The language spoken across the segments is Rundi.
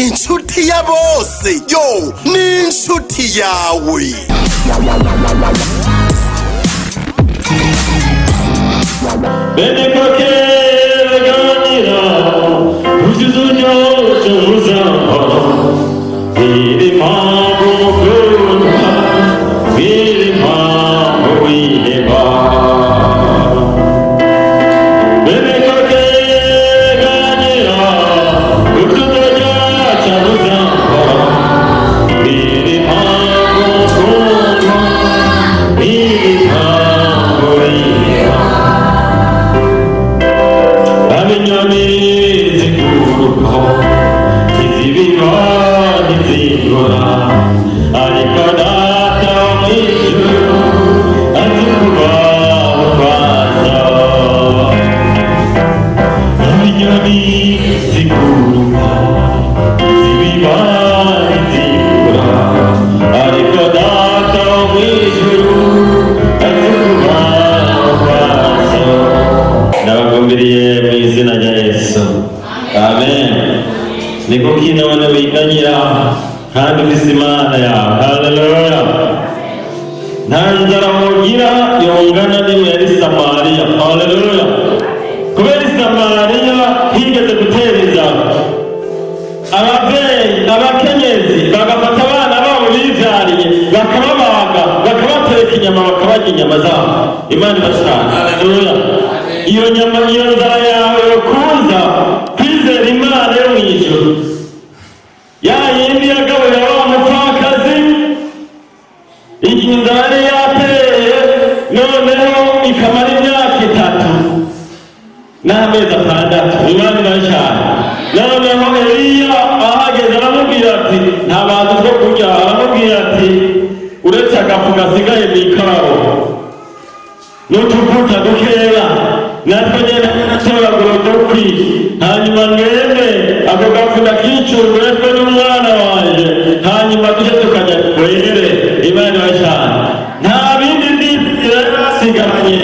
inshuti ya bose yo ni inshuti yawe. Bene kokera ganira ujuzunya chuza iri mambo kuna iri mambo ileba. Bene kokera ganira ujuzunya chuza iri mambo kuna iri mambo ileba. Inyoni ziguruka izibiba ntizigora ariko data mw'ijuru azi kubabaza. Inyoni ziguruka izibiba ntizigora ariko data mw'ijuru azi kubabaza. Ndabagumbiriye mu izina rya Yesu, amen. Niko kino wana wiganyira kandi ufise Imana yawe, haleluya. Nta nzara wogira yongana n'imwe yari Samariya, haleluya. Kubera Samariya higeze gutera inzara, abavyeyi abakenyezi bagafata abana babo bivyariye bakababaga bakabateka inyama bakabarya inyama zabo. Imana ibashane, haleluya. Iyo nyama iyo nzara yawe yokuza kwizera Imana yo mw'ijuru, ya yindi yagaburira wa mupfakazi igihe inzara yari yateye, noneho ikamara imyaka 3 n'amezi 6. Imana irashana. Noneho Eliya ahageze aramubwira ati nta bantu two kurya, aramubwira ati uretse agafu gasigaye mw'ikarago n'utuvuta dukeya natwe nyene turagura dukwi, hanyuma mwene ako gafu ndakicurwejwe n'umwana wanje, hanyuma tuje tukajya kwere. Imana irashana. Nta bindi ndizira basigaranye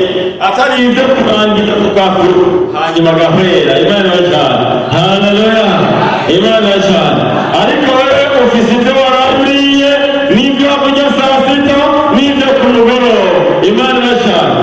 atari ivyo kurangiza ku gafu hanyuma gahwera. Imana irashana, haleluya. Imana irashana. Ariko wewe ufise ivyo waraburiye n'ivyo kurya saa sita n'ivyo ku mugoroba. Imana irashana.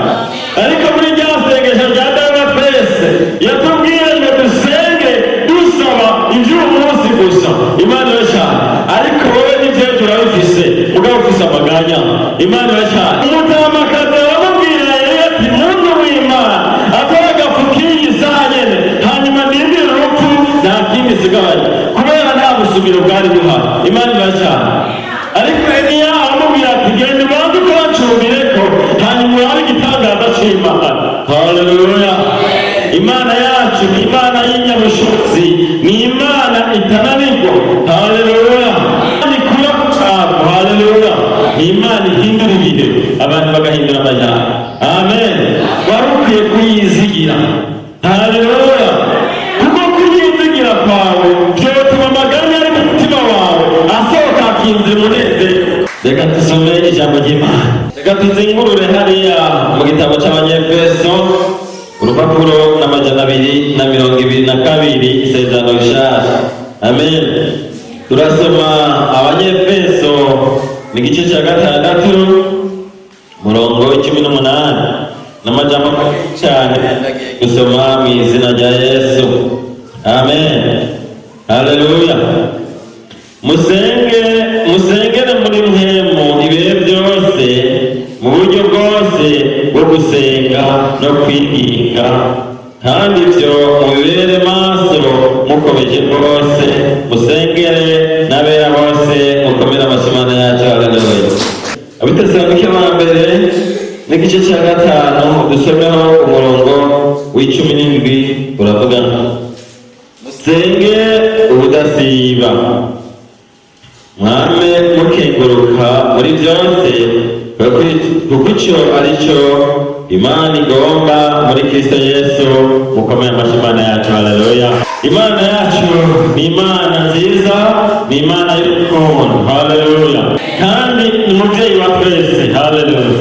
Ariko muri rya sengesho rya Data twese yatubwiye ngo dusenge dusaba ivy'umunsi gusa. Imana irashana. Ariko wowe n'ivyo turabifise mugabo ufise amaganya. Imana irashana. Umutamakazi aramubwira ati muntu w'Imana atari agafu k'iyi saha nyene hanyuma ndindira urupfu nta kindi sigaye kubera nta busubiro bwari buhari. Imana irashana. Ariko Eliya aramubwira ati genda ubanze ukabacumbireko hanyuma urabe igitangaza c'Imana. Haleluya. Imana yacu ni Imana y'inyabushobozi, ni Imana itananirwa. Haleluya. Ikura ku cabo. Haleluya. Ni Imana ihindura ibihe abantu bagahindura amajyana. Amen. Wari ukwiye kuyizigira. Haleluya. Kuko kuyizigira kwawe vyotuma amaganya ari mu mutima wawe asohoka akinzira umunezero. Reka dusome ijambo ry'Imana. Reka tuzingurure hariya mu gitabo c'Abanyefeso urupapuro n'222 isezerano rishasha. Amen. Turasoma Abanyefeso ni igice ca 6 murongo 18 n'amajambo cyane dusoma mu izina rya Yesu. Amen. Haleluya. Musengere muri mpemu ibihe byose mu buryo bwose bwo gusenga no kwirinda, kandi ibyo mubibere maso mukomeje rwose. Musengere n'abera bose mukomere amashimana yacu. Haleluya. Abitesalonike ba mbere n'igice cya 5 dusomeho umurongo w'17 uravuga musenge ubudasiba, mwame mukenguruka muri byose kuko icyo ari cyo Imana igomba muri Kristo Yesu. Mukomere amashimana yacu. Haleluya. Imana yacu ni Imana nziza, ni Imana y'urukundo. Haleluya. Kandi ni umuvyeyi wa twese. Haleluya.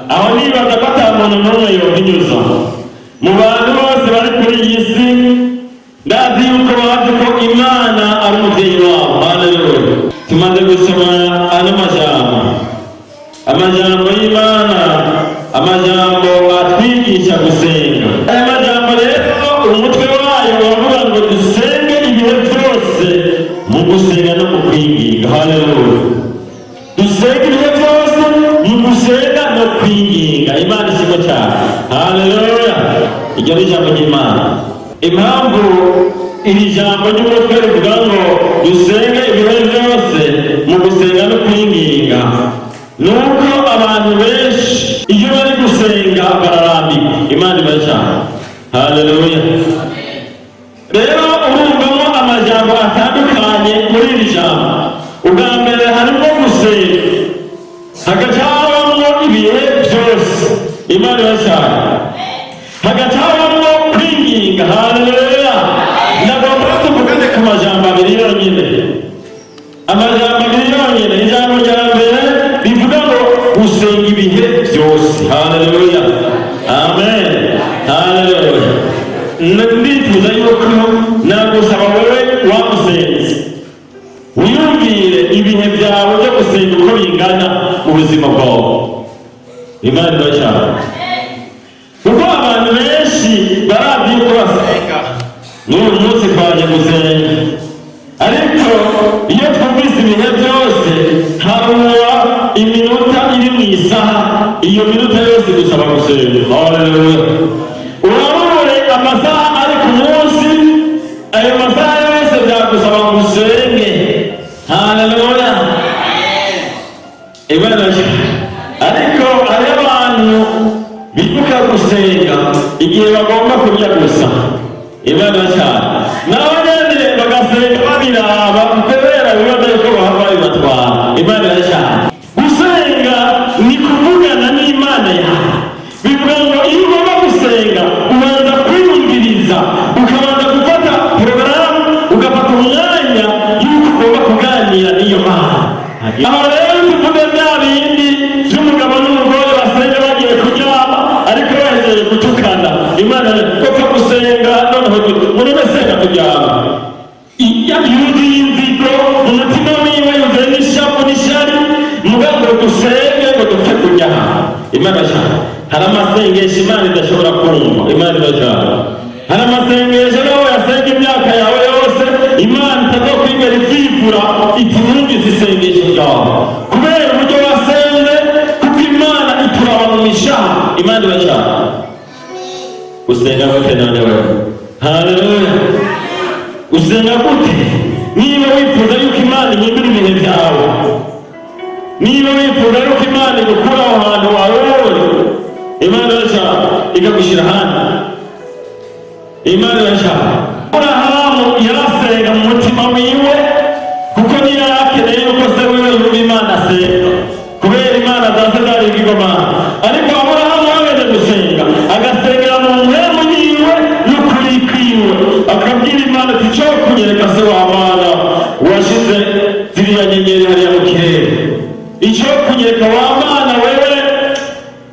Aho nibaza ko ata muntu n'umwe yobinyuza mu bantu bose bari kuri iyi si, ndazi yuko bazi ko Imana ari umuvyeyi wabo. tumaze gusoma ano majambo, amajambo y'Imana, amajambo atwigisha gusenga. Aya majambo rero umutwe wayo wavuga ngo dusenge ibihe byose mu gusenga no mu kwinginga. Haleluya! Dusenge ibihe byose mu gusenga no kwinginga. Imana ishimwe cyane. Haleluya! Iryo ni ijambo ry'Imana. Impamvu iri jambo ry'umutwe rivuga ngo dusenge ibihe byose mu gusenga no kwinginga, nuko abantu benshi iyo bari gusenga bararambirwa. Imana ibashaka. Haleluya! Rero urumvamo amajambo atandukanye muri iri jambo. Ubwa mbere harimo gusenga, hagacabamo ibihe byose. Imana ibashaka. Hagacabamo kwinginga. Haleluya! Ndagomba tuvugane ku majambo abiri yonyine. Amajambo abiri yonyine. Ijambo rya mbere rivuga ngo gusenga ibihe byose. Haleluya! Amen. Haleluya! Ndifuza yuko nagusaba wowe wamusenze wiyumvire ibihe byawe byo gusenga uko bingana mu buzima bwawe. Imana ibashaka. Kuko abantu benshi baravye uko basenga. N'uyu munsi twaje gusenga, ariko iyo twumvise ibihe byose habura iminota iri mu isaha, iyo minota yose dusaba gusenga. Haleluya! Urabure amasaha ari ku munsi, ayo masaha yose byagusaba gusenge. Haleluya! Imana ishimwe. Ariko hariho abantu bibuka gusenga igihe bagomba kurya gusa. Imana cyane. Nabo nyene bagasenga babiraba kubera ibibazo yuko bahava bibatwara. Imana cyane. Gusenga ni kuvugana n'Imana yawe. Bivuga ngo iyo ugomba gusenga ubanza kwiyumviriza, ukabanza gufata porogaramu, ugafata umwanya y'uko ugomba kuganira n'iyo Mana. Aho rero tuvuge bya bindi by'umugabo n'umugore basenga bagiye kuryama ariko bahejeje gutukana. Imana kopfa gusenga noneho muri besenga kuryama. Yuzuye inzigo mu mutima wiwe, yuzuye n'ishavu n'ishari, mugabo dusenge ngo dupfe kuryaha. Imana cyane. Hari amasengesho Imana idashobora kumva. Imana cyane. Hari amasengesho nawe yasenga imyaka yawe yose, Imana itazokwigera ivyivura iti numvise isengesho ryawe kubera uburyo wasenze, kuko Imana ituraba mu mishaha. Imana cyane. Usenga gute none wewe? Haleluya! Usenga gute? Niba wifuza yuko Imana ihindura ibihe byawe, niba wifuza yuko Imana igukura aho hantu wayoboye, Imana cyane ikagushyira ahandi. Imana cyane. Aburahamu yarasenga mu mutima wiwe, kuko niyo yarakeneye yuko se wiwe yumva Imana asenga, kubera Imana zase zari ibigomana. Ariko Aburahamu yabanje gusenga, agasengera mu mpemu yiwe n'ukuri kwiwe, akabwira Imana ati cyo kunyereka se wa Mana washize ziriya nyenyeri hariya mu kirere, icyo kunyereka wa Mana wewe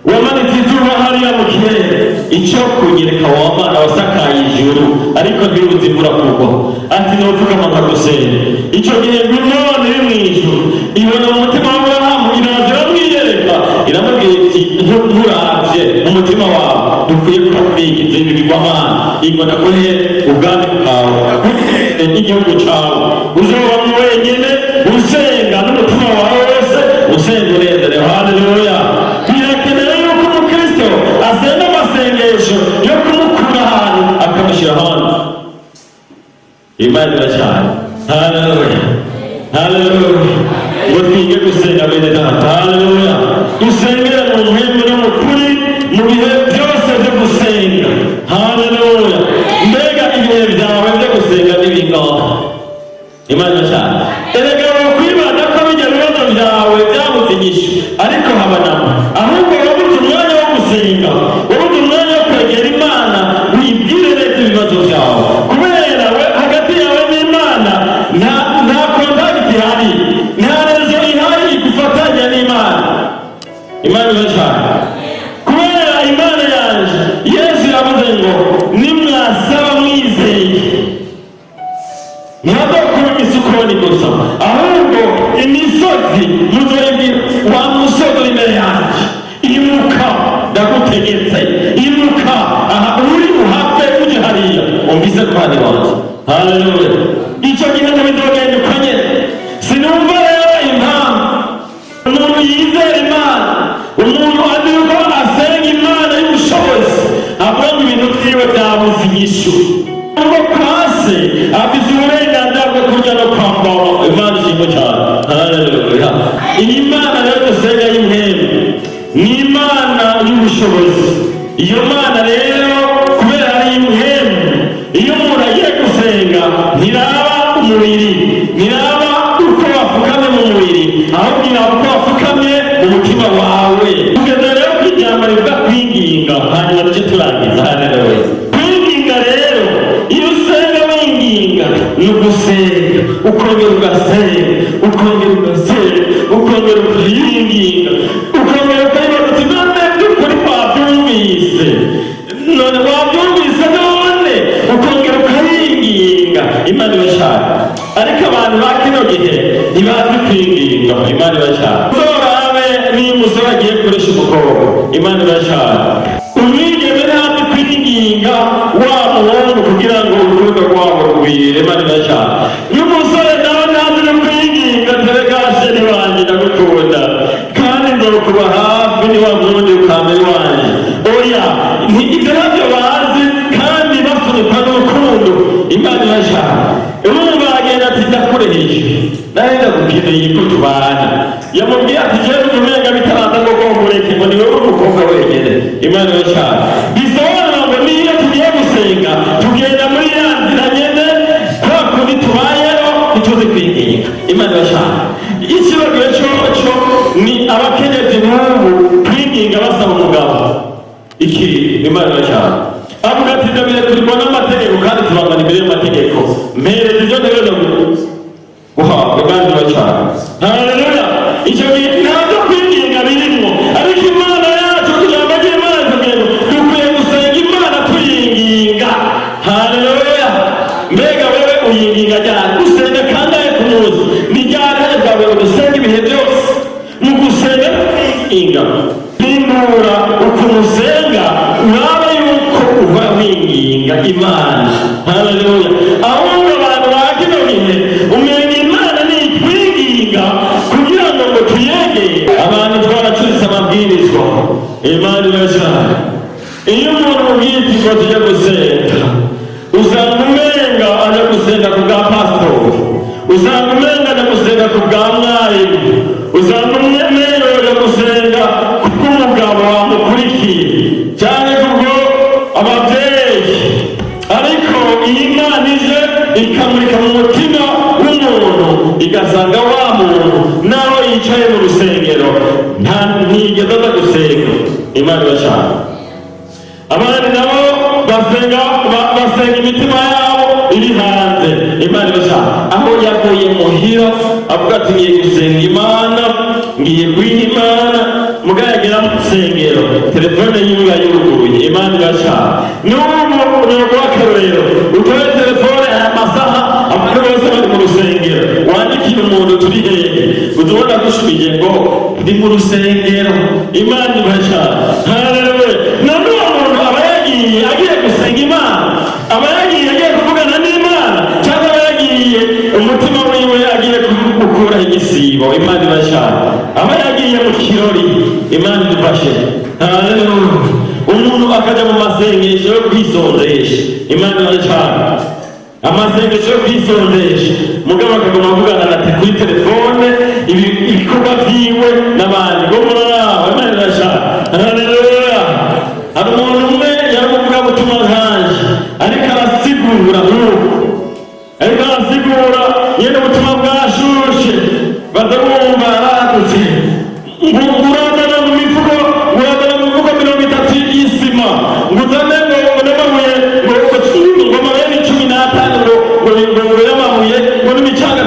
wamanitse izuba hariya mu kirere, icyo kunyereka wa Mana wasakaye ijuru ariko ntibuze imvura kugwa. Ati nopfukama nkagusenga. Icyo gihe none iri mu ijuru ibona mu mutima wa Aburahamu, iraza iramwiyereka, iramubwira iti nturavye mu mutima wawe dukwiye kubikwiza ibi bigwamana, ingona guhe ubwami bwawe, n'igihugu cawe, uzoba mu wenyene usenga n'umutima wawe wose, usenga urendere. Haleluya! Birakenewe yuko umukristo asenga amasengesho yo kumukura ahantu akamushyira ahandi. Imana cyane. Haleluya! Haleluya! Ngo twige gusenga bene data. Haleluya! Dusengere mu mpemu no mu kuri mu bihe byose byo gusenga. Haleluya! Mbega ibihe byawe byo gusenga n'ibingahe? Imana cyane. Erega wokwibanda ko bijya bibazo byawe byabuze inyishu, ariko habanamo ahubwo wabuze umwanya wo gusenga, wabuze umwanya wo kwegera Imana, wibwire neza ibibazo byawe, kubera we hagati yawe n'Imana nta kontakiti ihari, nta rezo ihari igufatanya n'Imana. Imana cyane. Kubera Imana yanje Yesu yavuze ngo nimwasaba mwizeye ntabwo kuba isukoni gusa, ahubwo haleluya. Icyo gihe bizogenda uko nyene. Sinumva rero impamvu umuntu yizera Imana, umuntu azi yuko asenga Imana y'ubushobozi, avuga ngo ibintu vyiwe vyabuze inyishu. Ngo kwase afise uburenganzira bwo kurya no kwambara. Imana ishimwe cyane, haleluya. Iyi Mana rero dusenga y'imwemu ni Imana y'ubushobozi. Iyo Mana rero kubera ari imwemu, iyo umuntu agiye gusenga ntiraba umubiri, ntiraba uko wafukamye mu mubiri, ahubwo iraba uko wafukamye mu mutima wawe. Tugeze rero kw'ijambo rivuga kwinginga, hanyuma duce turangiza. Haleluya. Kwinginga rero, iyo usenga winginga ni ugusenga, ukongera ugasenga, ukongera ugasenga, ukongera ukayinginga, ukongera ukayibaza uti none by'ukuri wabyumvise, none wabyumvise, none ukongera ukayinginga. Imana ibashaka. Ariko abantu ba kino gihe ntibazi kwinginga. Imana ibashaka. Uzorabe niyo umusore agiye kuresha umukobwa, Imana ibashaka. Umwigeme ntazi kwinginga wa muhungu kugira ngo urukundo rwabo rugwire. Imana ibashaka. N'umusore nawe ntazi no kwinginga, tereka sheri wanjye ndagukunda kandi nzokuba hafi, ni wa mundi ukambere wanjye. Oya, ibyo nabyo bazi kandi basunikwa n'urukundo. Imana ibashaka. Urumva agenda ati ndakureheje, nawe ndagukeneye ko tubana. Yamubwiye ati jewe umenga bitaraza ngo mureke, ngo ni wowe umukobwa wenyine. Imana ibashaka. Bisobanura ngo niyo tugiye gusenga tugenda muri ya nzira nyene, kwa kundi tubayeho ntituzi kwinginga. Imana ibashaka. Ikibagiwe coco ni abakenyezi n'ubu kwinginga basaba umugabo iki. Imana ibashaka. Avuga ati ndabire turimo n'amategeko kandi tubangana imbere y'amategeko, mpereza ibyo ntegereje guhabwa. Imana ibashaka. Haleluya. Icyo gihe ntabwo kwinginga birimo, ariko Imana yacu kujambo ry'Imana tugenda dukwiye gusenga Imana tuyinginga. Haleluya. Mbega wewe uyinginga ryari? Gusenga kangahe ku munsi? Ni ryari bwawe udusenga ibihe byose? Mu gusenga kwinginga hindura ukuntu usenga, uraba yuko uba winginga Imana. Haleluya. Ahubwo abantu ba kino gihe umenga Imana ni kwinginga kugira ngo tuyegere. Abantu twaracuritse amabwirizwa. Imana ibashaka. Iyo umuntu mubwiye ati ngo tujye gusenga, usanga umenga ajya gusenga ku bwa pasitori, usanga umenga ajya gusenga ku bwa mwarimu, usanga umenga ajya gusenga kubw'umugabo wamukurikiye cyane kubwo ababyeyi. Ariko iyi Mana ije ikamurika mu mutima w'umuntu, igasanga wa muntu naho yicaye mu rusengero ntigeze aza gusenga. Imana ibashaka. Abandi nabo basenga imitima yabo iri hanze. Imana ibashaka. Aho yavuye muhira avuga ati ngiye gusenga Imana, ngiye guha Imana, mugabo yagera mu rusengero telefone yiwe yayuguruye. Imana ibashaka. N'ubu urugo w'akarorero utoye telefone aya masaha, abantu bose bari mu rusengero, wandikira umuntu turi hehe, uzubona gushubije ngo ndi mu rusengero. Imana ibashaka. Haleluya. None uwo muntu aba yagiye agiye gusenga Imana, aba yagiye agiye kuvugana n'Imana, cyangwa aba yagiye umutima wiwe agiye gukura igisibo. Imana ibashaka. Aba yagiye mu kirori. Imana idufashe. Haleluya. Umuntu akaja mu masengesho yo kwisonzesha. Imana ibashaka. Amasengesho yo kwisonzesha, mugabo akaguma avugana na kuri telefone ibikorwa vyiwe n'abandi ngo muraraho. Imana ibashaka. Haleluya. Hari umuntu umwe yaramuvuga butumwa nkanje, ariko arasigura nk'uko, ariko arasigura nyene ubutumwa bwashushe, baza bumva aradutse nguradana mu mifuko, nguradana mu mifuko 30 y'isima, nguzane ngo n'amabuye ngo amabeni 15 ngo y'amabuye ngo n'imicanga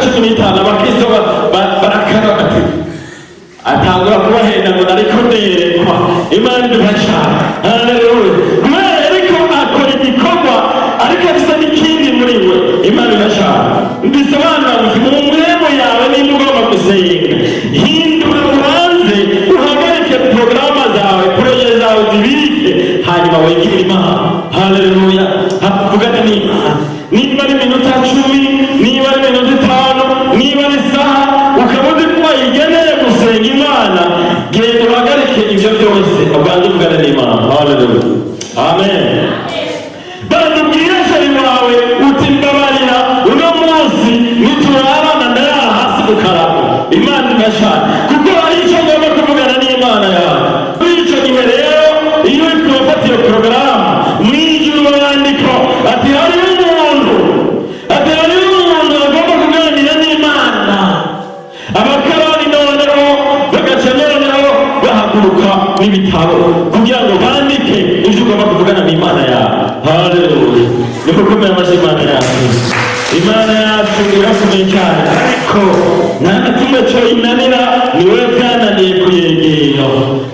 ikaramu. Imana ibashane kuko hari icyo ngomba kuvugana n'Imana yawe. Muri icyo gihe rero iyo uri kurafata iyo porogaramu mw'ijuru barandika ati hariho umuntu agomba kuganira n'Imana. Abakarani noneho bagaca noneho bahaguruka n'ibitabo kugira ngo bandike ibyo ugomba kuvugana n'Imana yawe. Haleluya! Ni gukomera amashyi Imana yacu. Imana yacu irakomeye cyane, ariko nta na kimwe cyo inanira. Ni wowe byananiye kuyegera,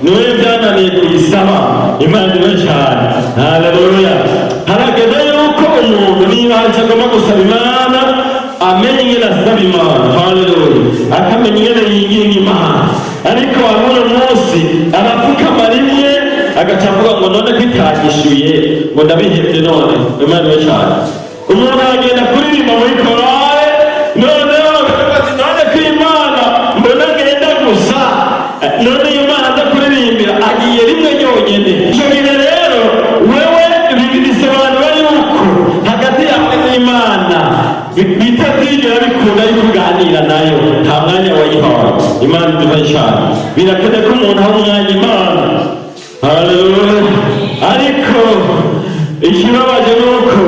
ni wowe byananiye kuyisaba. Imana ibe cyane. Haleluya! Harageze yuko umuntu niba hari icyo agomba gusaba Imana amenye ingene asaba Imana. Haleluya! akamenya ingene yinginga Imana. Ariko uno munsi arapfukama rimwe agaca avuga ngo none kwitagishyuye ngo ndabihebye none. Imana ibe cyane. Umuntu aragenda kuririmba muri korale noneho bakavuga ati none ko Imana mbona ngenda gusa, none iyo Mana ndakuririmbira agiye rimwe ryonyine. Icyo gihe rero wewe bisobanura yuko hagati yawe n'Imana bitazigera bikunda ari kuganira nayo, nta mwanya wayihawe. Imana iduhe cyane. Birakene ko umuntu aha umwanya Imana. Haleluya! Ariko ikibabaje ni uko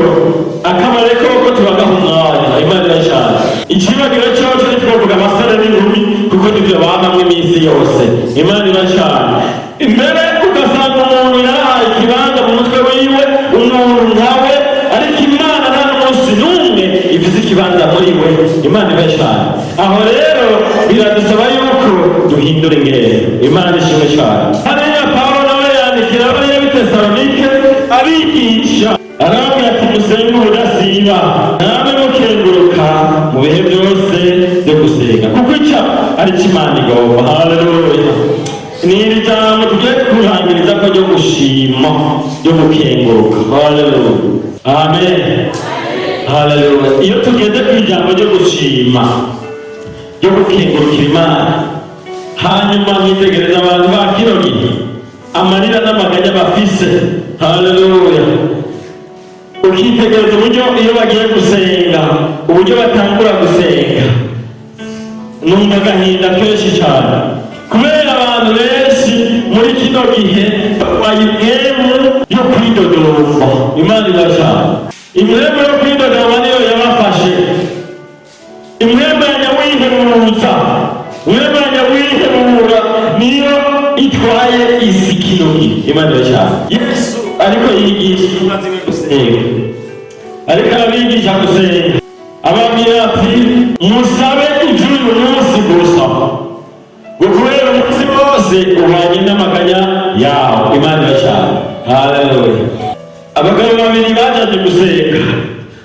akamaro koko tubagaho umwanya. Imana irashaka. Ikibagiro cyoco ntitwavuga abasore n'inkumi kuko nibyo babamwe iminsi yose. Imana irashaka. Imbere ugasanga umuntu yarahaye ikibanza mu mutwe wiwe umuntu nkawe, ariko Imana nta n'umunsi n'umwe ivuze ikibanza muri we. Imana irashaka. Aho rero biradusaba yuko duhindura ingendo. Imana ishimwe cyane. Hariya Pawulo nawe yandikira Abatesalonike abigisha arabwira ati musenge ubudasiba, namwe mukenguruka mu bihe byose byo gusenga kuko icyo ari cyo Imana igomba. Haleluya! Ni iri jambo tugiye kurangiriza ko ryo gushima, ryo gukenguruka. Haleluya! Amen. Haleluya! Iyo tugeze ku ijambo ryo gushima, ryo gukengurukira Imana, hanyuma mwitegereza abantu ba kino gihe amarira n'amaganya bafise. Haleluya! Ukitegereza uburyo iyo bagiye gusenga, uburyo batangura gusenga, numva agahinda kenshi cyane kubera abantu benshi muri kino gihe barwaye impwemu yo kwidodomba. Imana irashaka. Impwemu yo kwidodomba niyo yabafashe. Impwemu ya nyawihemuza, impwemu ya nyawihemura niyo itwaye isi kino gihe. Imana irashaka. Yesu ariko yigisha ariko abigisha gusenga ababwira ati musabe iby'uyu munsi gusa ngo kubera umunsi wose uhanye n'amaganya yawe. Imana irashaka. Haleluya! Abagabo babiri bajaje gusenga,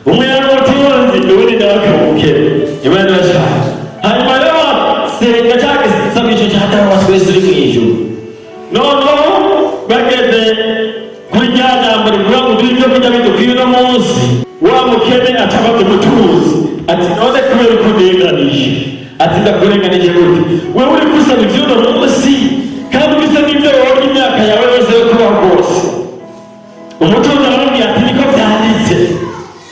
umwe yari umutunzi uwundi nawe akaba umukene. Imana irashaka. hanyuma rero basenga cya gisabisho cya Data wa twese uri mu ijuru. Noneho bageze kuri rya jambo rivuga ngo ibyo kurya bidukwiye uno munsi, wa mukene acabaza umutuzi ati none kubera uko ndenganije, ati ndakurenganije gute? Wewe uri gusaba ivy'uno munsi kandi bisa n'ibyo wowe imyaka yawe yose yo kubaho rwose. Umutuzi aramubwira ati niko byanditse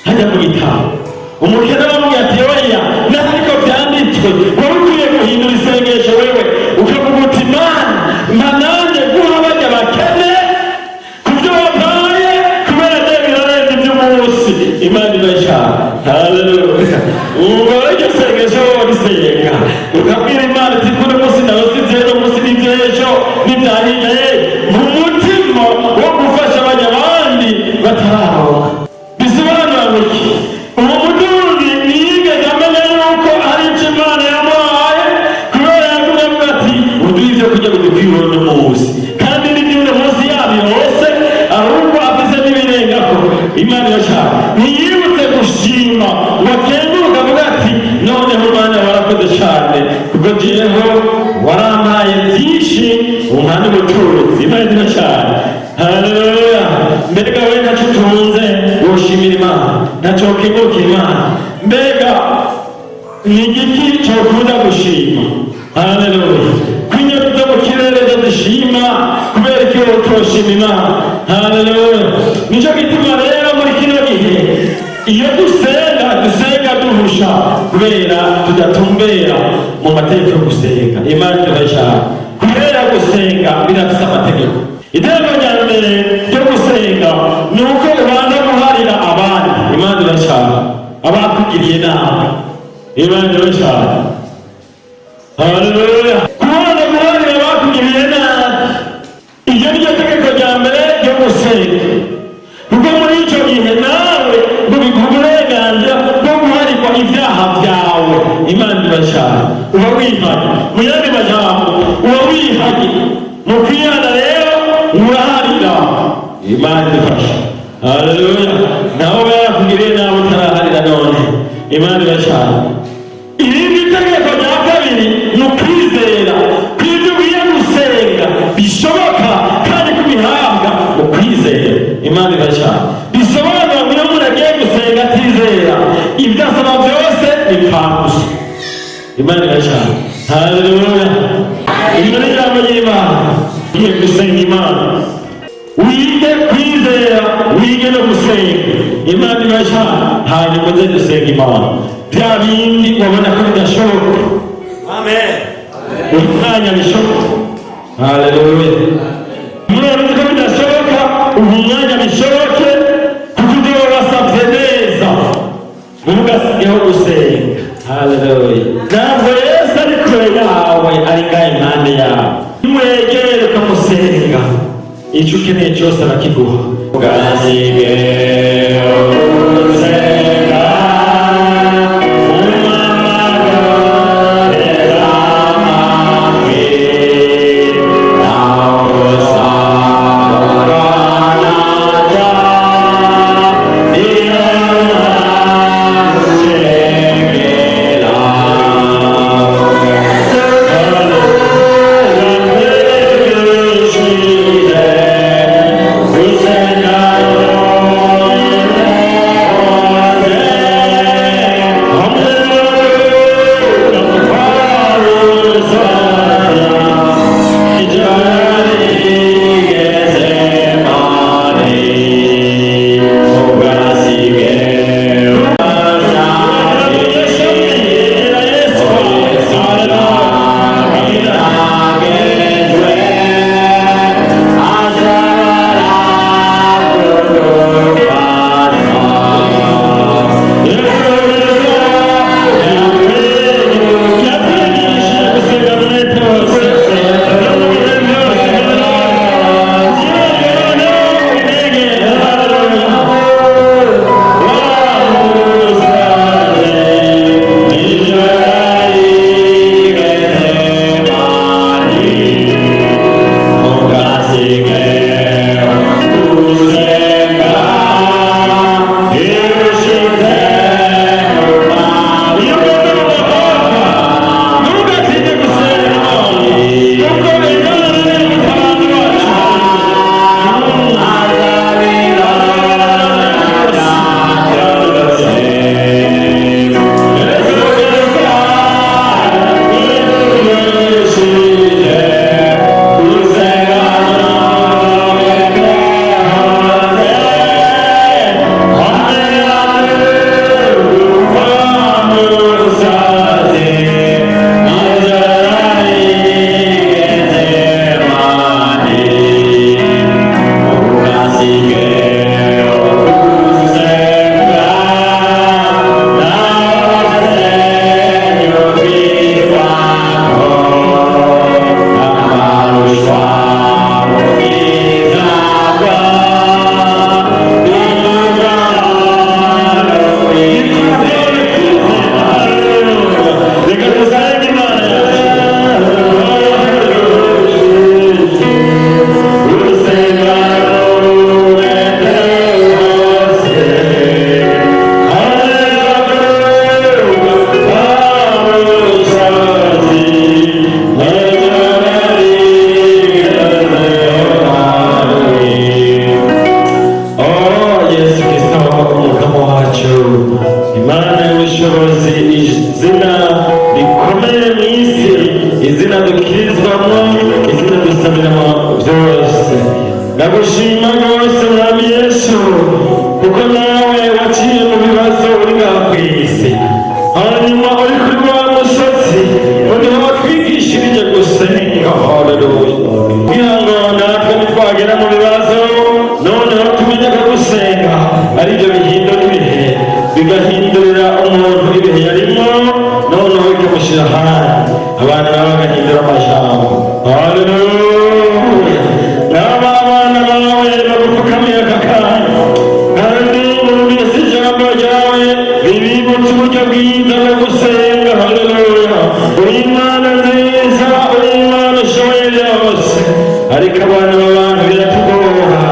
hajya mu gitabo. Umukene aramubwira ati oya naho niko byanditswe, wowe ukwiye guhindura isengesho wewe ukavuga uti Mana mpa nanjye guha bajya bakene kubyo wampaye kubera ne birarenze iby'umunsi. Imana irashaka. Haleluya! Ubwo iryo sengesho warisenga ukabwira Imana ati kuno munsi narose ibyo munsi n'ibyejo n'ibyahiye mu mutima wo gufasha abandi batararonka. Bisobanura iki? Uwo mutunzi ntiyigeze amenya yuko ari icyo Imana yamuhaye kubera yavuga ati uduhe ibyo kurya bidukwiye uno munsi, kandi n'iby'uno munsi yabyo hose ahubwo afise n'ibirengako. Imana irashaka. Ntiyibutse gushima wakenguruka avuga ati noneho Mana warakoze cyane kuko jeho warampaye byinshi umwana ubucuruzi. Imana irashaka. Haleluya! Mbega we ntacyo utunze woshimira Imana, ntacyo wakengurukira Imana. Mbega ni igiki cyokunda gushima? Haleluya! Kwinyoni zo mu kirere zishima kubera ko utoshima Imana. Haleluya! Nicyo gituma rero muri kino gihe iyo dusenga duhusha kubera tudatumbera mu mu mategeko yo gusenga. Imana irashaka kubera gusenga birafise amategeko. Iteko rya mbere ryo gusenga ni uko ubanza guharira abandi. Imana irashaka abakugiriye nabi. Imana irashaka haleluya kubanza guharira abakugiriye nabi. Iryo ni ryo tegeko rya mbere ryo gusenga, kuko muri icyo gihe nawe ubika uburenganzira bwo guharirwa ibyaha byawe. Imana irashaka uba wihanye. Mu yandi majambo uba wihanye. Mu kwihana rero uraharira. Imana idufasha haleluya. naho barakugiriye nawe utaraharira none. Imana irashaka. Irindi tegeko rya kabiri ni ukwizera ko ibyo ugiye gusenga bishoboka kandi kubihabwa ukwizera. Imana irashaka. Bisobanura ngo iyo umuntu agiye gusenga atizera ibyo asaba byose bipfa gusa. Imana irashaka haleluya. Iryo ni ijambo ry'Imana. Ugiye gusenga Imana wige kwizera, wige no gusenga. Imana irashaka hanyuma uze gusenga Imana bya bindi wabona ko bidashoboka. Amen. Umwanya bishoboka. Haleluya. Murabona ko bidashoboka umwanya bishoboke kuko ibyo wasabye neza ntugasigeho gusenga. Haleluya. Ntabwo Yesu ari kure yawe, ari ngaho impande yawe. Mwegere ukamusenga, icyo ukeneye cyose arakiguha. Ugasige usenga ndagushima rwose mwami Yesu kuko nawe waciye mu bibazo uri ngaha ku isi hanyuma uri kuri wa musozi abana nabo bagahindura amajambo. Haleluya. Naba abana bawe bagupfukamiye aka kanya kandi bumvise ijambo ryawe ribibutsa uburyo bwiza bwo gusenga. Haleluya. Uri Imana nziza, uri Imana ushoboye byose, ariko abana b'abantu biratugora.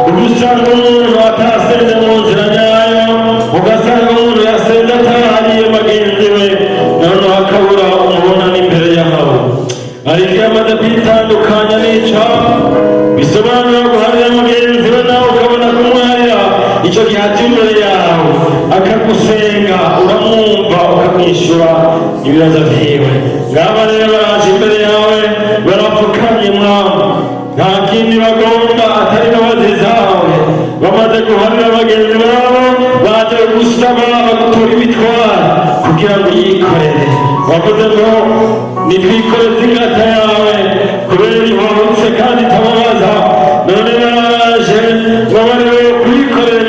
Ugasanga umuntu atasenze mu nzira nyayo, ugasanga umuntu yasenze atahariye bagenzi we, noneho akabura umubonano imbere yawe. Ariko iyo amaze kwitandukanya n'icyaha, bisobanura guharira mugenzi we nawe ukabona kumwarira, icyo gihe aje imbere yawe akagusenga, uramwumva ukamwishyura ibibazo byiwe. Ngaba rero baraje imbere yawe barapfukamye mwami, nta kindi bagomba atari imbabazi zawe. Bamaze guharira bagenzi babo, baje gusaba bagutura imitwaro kugira ngo yikorere. Wavuze ngo nitwikoreze ingata yawe kubera ihorutse kandi itababaza. None baraje babarewe kuyikorera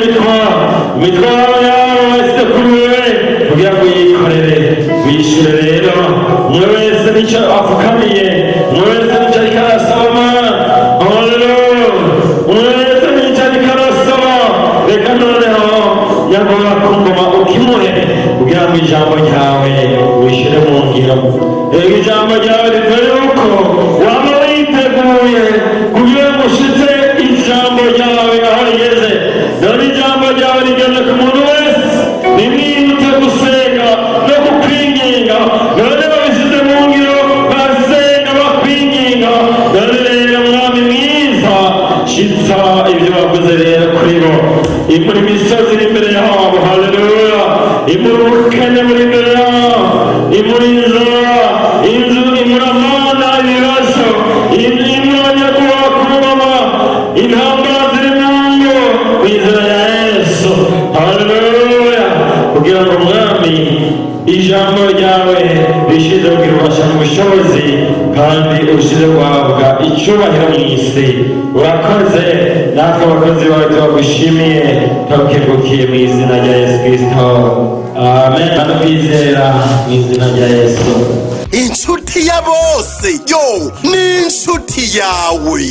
imitwaro yawe wese kuri wewe kugira ngo yikorere. Wishyure rero umwe wese nicyo apfukamiye, umwe wese nicyo ariko arasaba. Haleluya. Umwe wese nicyo ariko arasaba. Reka noneho nyarwanda ku ngoma ukimuhe kugira ngo ijambo ryawe wishyire mu ngiro. Reka ijambo ryawe rivuye uko waba witeguye kugira ngo ushitse ijambo ryawe aho rigeze. None ijambo ryawe rigeze ku muntu wese, nimwibutse gusenga no kukwinginga. None babishyize mu ngiro, basenga bakwinginga. None rero mwami mwiza, shitsa ibyo wavuze rero kuri bo. Imuri imisozi iri imbere yabo. Haleluya. Imuri ubukene buri imbere yabo, imuri inzara, imuri amana, ibibazo, imuri abanyaguha kubama, intambara ziri mu ngo, mu izina ya Yesu. Haleluya. Kugira ngo mwami ijambo ryawe rishize kugira ubasha mu bushobozi kandi ushize guhabwa icyubahiro mu isi. Urakoze, natwe abakozi bawe turagushimiye, turakukengurukiye mu izina rya Yesu Kristo. Amen. Twizera mu izina rya Yesu. inshuti ya bose yo ni inshuti yawe.